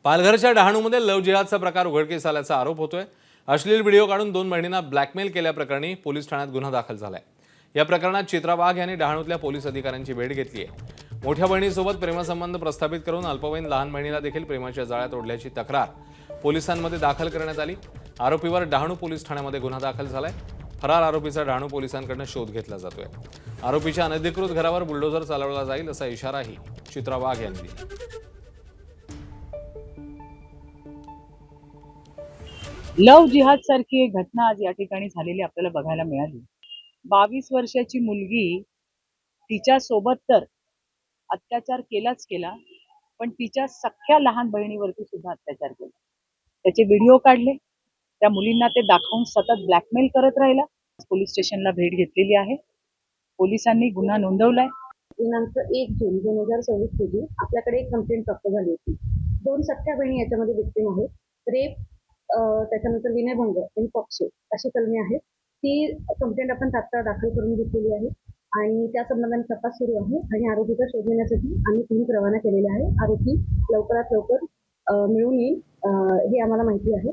पालघरच्या डहाणूमध्ये लव्ह जिहादचा प्रकार उघडकीस आल्याचा आरोप होतोय। अश्लील व्हिडिओ काढून 2 बहिणींना ब्लॅकमेल केल्याप्रकरणी पोलीस ठाण्यात गुन्हा दाखल झालाय। या प्रकरणात चित्रा वाघ यांनी डहाणूतल्या पोलीस अधिकाऱ्यांची भेट घेतली आहे। मोठ्या बहिणीसोबत प्रेमसंबंध प्रस्थापित करून अल्पवयीन लहान बहिणीला देखील प्रेमाच्या जाळ्यात ओढल्याची तक्रार पोलिसांमध्ये दाखल करण्यात आली। आरोपीवर डहाणू पोलीस ठाण्यामध्ये गुन्हा दाखल झालाय। फरार आरोपीचा डहाणू पोलिसांकडून शोध घेतला जातोय। आरोपीच्या अनधिकृत घरावर बुलडोझर चालवला जाईल असा इशाराही चित्रा वाघ यांनी दिला। लव जिहाद सारखी एक घटना आज या ठिकाणी झालेली आपल्याला बघायला मिळाली। 22 वर्षाची मुलगी, तिच्या सोबत तर अत्याचार केला, पण तिच्या सख्ख्या लहान बहिणीवरती सुद्धा अत्याचार केला। त्याचे व्हिडिओ काढले, त्या मुलींना ते दाखवून सतत ब्लॅकमेल करत राहिला। पोलीस स्टेशनला भेट घेतलेली आहे। पोलिसांनी गुन्हा नोंदवलाय। दिनांक 1 जून 2024 रोजी आपल्याकडे एक कंप्लेंट प्राप्त झाली होती। 2 सख्ख्या बहिणी याच्यामध्ये विक्टिम आहेत। रेप, त्याच्यानंतर विनयभंग आणि पॉक्सो अशी कलमे आहेत। ती कंप्लेंट आपण तात्काळ दाखल करून घेतलेली आहे आणि त्या संबंधाने तपास सुरू आहे आणि आरोपीचा शोध घेण्यासाठी आम्ही टीम रवाना केलेली आहे। आरोपी लवकरात लवकर मिळून येईल हे आम्हाला माहिती आहे।